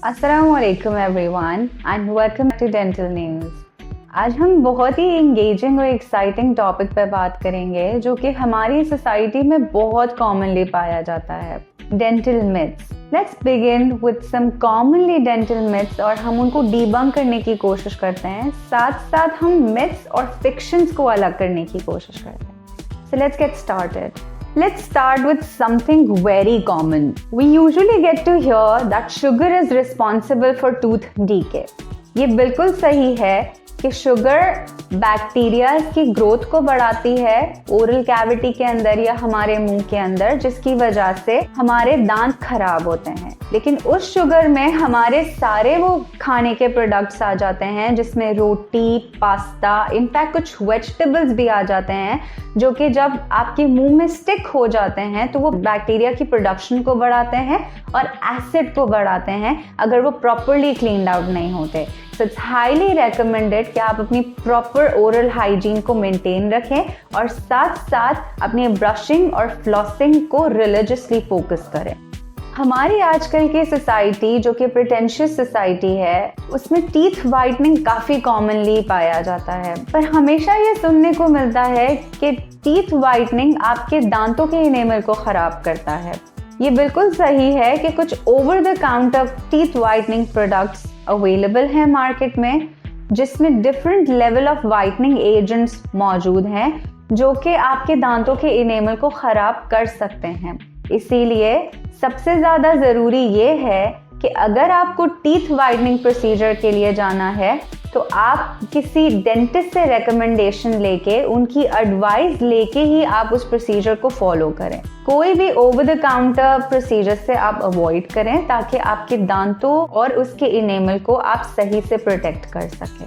अस्सलामुअलैकुम everyone and welcome to dental news. आज हम बहुत ही इंगेजिंग और एक्साइटिंग टॉपिक पर बात करेंगे जो कि हमारी सोसाइटी में बहुत कॉमनली पाया जाता है, dental myths. Let's begin with some commonly dental myths और हम उनको डीबंक करने की कोशिश करते हैं, साथ साथ हम मिथ्स और फिक्शंस को अलग करने की कोशिश करते हैं। So let's get started. Let's start with something very common. We usually get to hear that sugar is responsible for tooth decay. ये बिल्कुल सही है कि शुगर बैक्टीरिया की ग्रोथ को बढ़ाती है ओरल कैविटी के अंदर या हमारे मुंह के अंदर, जिसकी वजह से हमारे दांत खराब होते हैं। लेकिन उस शुगर में हमारे सारे वो खाने के प्रोडक्ट्स आ जाते हैं जिसमें रोटी, पास्ता, इनफैक्ट कुछ वेजिटेबल्स भी आ जाते हैं जो कि जब आपके मुंह में स्टिक हो जाते हैं तो वो बैक्टीरिया की प्रोडक्शन को बढ़ाते हैं और एसिड को बढ़ाते हैं अगर वो प्रॉपरली क्लीन्ड आउट नहीं होते। सो इट्स हाईली रेकमेंडेड कि आप अपनी प्रॉपर ओरल हाइजीन को मेंटेन रखें और साथ साथ अपनी ब्रशिंग और फ्लॉसिंग को रिलीजियसली फोकस करें। हमारी आजकल की सोसाइटी जो कि प्रिटेंशियस सोसाइटी है, उसमें टीथ वाइटनिंग काफ़ी कॉमनली पाया जाता है, पर हमेशा ये सुनने को मिलता है कि टीथ वाइटनिंग आपके दांतों के इनेमल को ख़राब करता है। ये बिल्कुल सही है कि कुछ over the counter teeth whitening products available हैं मार्केट में, जिसमें different level of whitening agents मौजूद हैं जो कि आपके दांतों के इनेमल को ख़राब कर सकते हैं। इसीलिए सबसे ज़्यादा ज़रूरी ये है कि अगर आपको टीथ वाइटनिंग प्रोसीजर के लिए जाना है तो आप किसी डेंटिस्ट से रिकमेंडेशन लेके, उनकी एडवाइस लेके ही आप उस प्रोसीजर को फॉलो करें। कोई भी ओवर द काउंटर प्रोसीजर से आप अवॉइड करें ताकि आपके दांतों और उसके इनेमल को आप सही से प्रोटेक्ट कर सकें।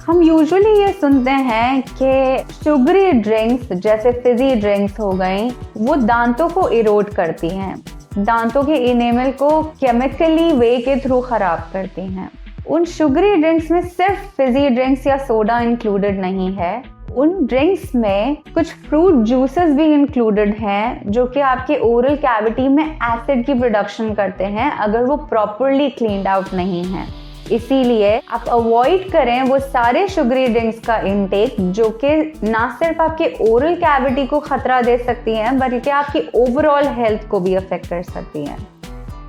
हम यूजुअली ये सुनते हैं कि शुगरी ड्रिंक्स जैसे फिजी ड्रिंक्स हो गई, वो दांतों को इरोड करती हैं, दांतों के इनेमल को केमिकली वे के थ्रू ख़राब करती हैं। उन शुगरी ड्रिंक्स में सिर्फ फिजी ड्रिंक्स या सोडा इंक्लूडेड नहीं है, उन ड्रिंक्स में कुछ फ्रूट जूसेस भी इंक्लूडेड हैं जो कि आपके ओरल कैविटी में एसिड की प्रोडक्शन करते हैं अगर वो प्रॉपरली क्लीन्ड आउट नहीं है। इसीलिए आप अवॉइड करें वो सारे शुगरी ड्रिंक्स का इनटेक जो कि ना सिर्फ आपके ओरल कैविटी को खतरा दे सकती हैं बल्कि आपकी ओवरऑल हेल्थ को भी अफेक्ट कर सकती हैं।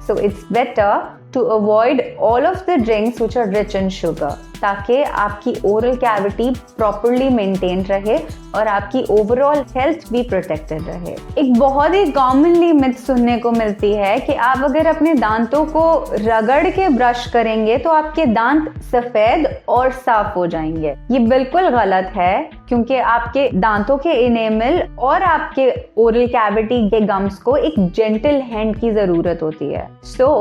So it's better to avoid all of the drinks which are rich in sugar, ताकि आपकी ओरल कैविटी प्रॉपरली मेंटेन रहे और आपकी ओवरऑल हेल्थ भी प्रोटेक्टेड रहे। एक बहुत ही कॉमनली मिथ सुनने को मिलती है कि आप अगर अपने दांतों को रगड़ के ब्रश करेंगे तो आपके दांत सफेद और साफ हो जाएंगे। ये बिल्कुल गलत है, क्योंकि आपके दांतों के इनेमल और आपके ओरल कैविटी के गम्स को एक जेंटल हैंड की जरूरत होती है। So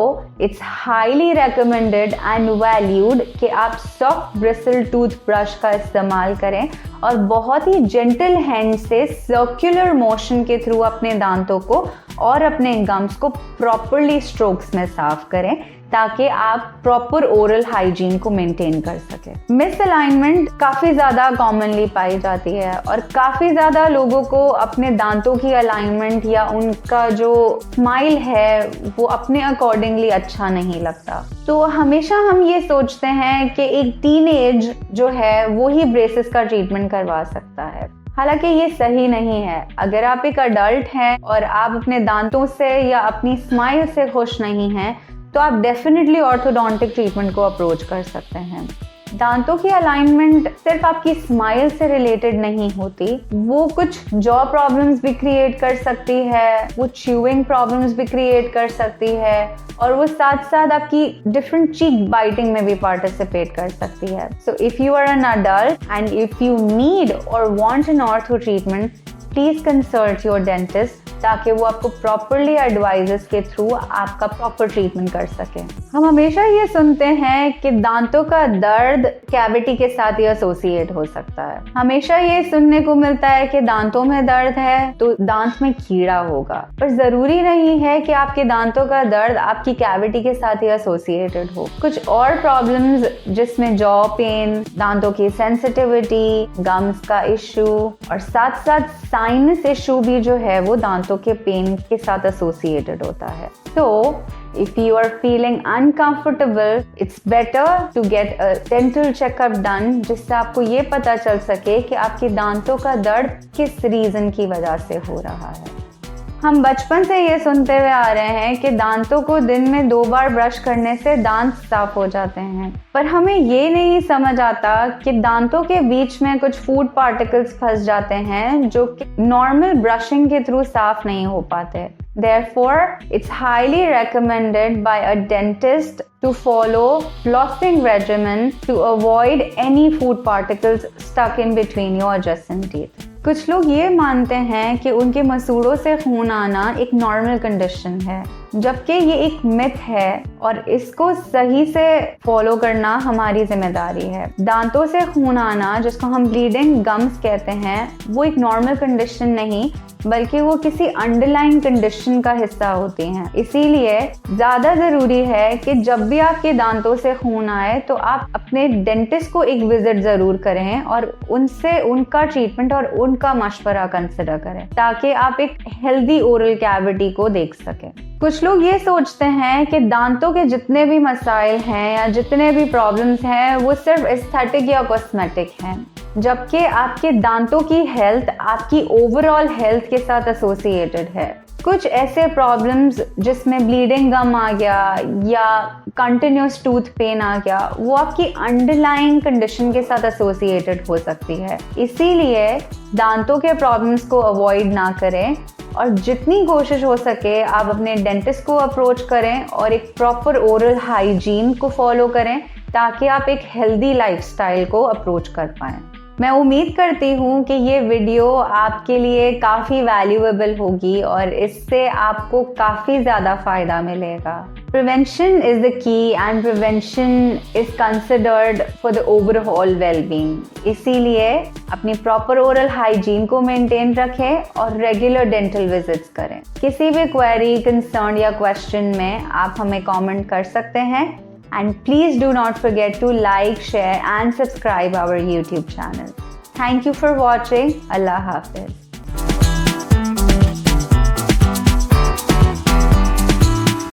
it's highly recommended and valued कि आप सॉफ्ट ब्रिसल टूथब्रश का इस्तेमाल करें और बहुत ही जेंटल हैंड से सर्कुलर मोशन के थ्रू अपने दांतों को और अपने गम्स को प्रॉपरली स्ट्रोक्स में साफ करें ताकि आप प्रॉपर ओरल हाइजीन को मेंटेन कर सकें। मिसअलाइनमेंट काफ़ी ज़्यादा कॉमनली पाई जाती है और काफ़ी ज़्यादा लोगों को अपने दांतों की अलाइनमेंट या उनका जो स्माइल है वो अपने अकॉर्डिंगली अच्छा नहीं लगता। तो हमेशा हम ये सोचते हैं कि एक टीनेज जो है वो ही ब्रेसेस का ट्रीटमेंट करवा सकता है, हालांकि ये सही नहीं है। अगर आप एक अडल्ट हैं और आप अपने दांतों से या अपनी स्माइल से खुश नहीं हैं तो आप डेफिनेटली ऑर्थोडोंटिक ट्रीटमेंट को अप्रोच कर सकते हैं। दांतों की अलाइनमेंट सिर्फ आपकी स्माइल से रिलेटेड नहीं होती, वो कुछ जॉ प्रॉब्लम्स भी क्रिएट कर सकती है, वो च्यूइंग प्रॉब्लम्स भी क्रिएट कर सकती है और वो साथ साथ आपकी डिफरेंट चीक बाइटिंग में भी पार्टिसिपेट कर सकती है। So if you are an adult and if you need और want an ortho treatment, please consult your dentist ताकि वो आपको प्रॉपरली एडवाइजेस के थ्रू आपका प्रॉपर ट्रीटमेंट कर सके। हम हमेशा ये सुनते हैं कि दांतों का दर्द कैविटी के साथ ही एसोसिएट हो सकता है। हमेशा ये सुनने को मिलता है कि दांतों में दर्द है तो दांत में कीड़ा होगा, पर जरूरी नहीं है कि आपके दांतों का दर्द आपकी कैविटी के साथ ही एसोसिएटेड हो। कुछ और प्रॉब्लम्स जिसमें जॉ पेन, दांतों की सेंसिटिविटी, गम्स का इशू और साथ साथ साइनस इशू भी जो है वो दांतों दांतों के पेन के साथ एसोसिएटेड होता है। तो if you are feeling uncomfortable, it's better to get a dental checkup done, जिससे आपको ये पता चल सके कि आपके दांतों का दर्द किस रीजन की वजह से हो रहा है। हम बचपन से ये सुनते हुए आ रहे हैं कि दांतों को दिन में 2 बार ब्रश करने से दांत साफ हो जाते हैं, पर हमें ये नहीं समझ आता कि दांतों के बीच में कुछ फूड पार्टिकल्स फंस जाते हैं जो कि नॉर्मल ब्रशिंग के थ्रू साफ नहीं हो पाते। Therefore, it's highly recommended by a dentist to follow flossing regimen to avoid any food particles stuck in between your adjacent teeth. कुछ लोग ये मानते हैं कि उनके मसूड़ों से खून आना एक नॉर्मल कंडीशन है, जबकि ये एक मिथ है और इसको सही से फॉलो करना हमारी जिम्मेदारी है। दांतों से खून आना, जिसको हम ब्लीडिंग गम्स कहते हैं, वो एक नॉर्मल कंडीशन नहीं बल्कि वो किसी अंडरलाइन कंडीशन का हिस्सा होती हैं। इसीलिए ज़्यादा ज़रूरी है कि जब भी आपके दांतों से खून आए तो आप अपने डेंटिस्ट को एक विजिट ज़रूर करें और उनसे उनका ट्रीटमेंट और उनका मशवरा कंसिडर करें, ताकि आप एक हेल्दी ओरल कैविटी को देख सकें। कुछ लोग ये सोचते हैं कि दांतों के जितने भी मसाइल हैं या जितने भी प्रॉब्लम्स हैं वो सिर्फ एस्थेटिक या कॉस्मेटिक हैं, जबकि आपके दांतों की हेल्थ आपकी ओवरऑल हेल्थ के साथ एसोसिएटेड है। कुछ ऐसे प्रॉब्लम्स जिसमें ब्लीडिंग गम आ गया या कंटिन्यूस टूथ पेन आ गया, वो आपकी अंडरलाइंग कंडीशन के साथ एसोसिएटेड हो सकती है। इसीलिए दांतों के प्रॉब्लम्स को अवॉइड ना करें और जितनी कोशिश हो सके आप अपने डेंटिस्ट को अप्रोच करें और एक प्रॉपर ओरल हाइजीन को फॉलो करें, ताकि आप एक हेल्दी लाइफस्टाइल को अप्रोच कर पाएं। मैं उम्मीद करती हूँ कि ये वीडियो आपके लिए काफ़ी वैल्यूएबल होगी और इससे आपको काफ़ी ज़्यादा फ़ायदा मिलेगा। Prevention is the key and prevention is considered for the overall wellbeing. इसीलिए अपनी प्रॉपर ओरल हाइजीन को मेंटेन रखें और रेगुलर डेंटल विजिट्स करें। किसी भी क्वेरी, कंसर्न या क्वेश्चन में आप हमें कमेंट कर सकते हैं। And please do not forget to like, share and subscribe our YouTube channel. Thank you for watching. Allah Hafiz.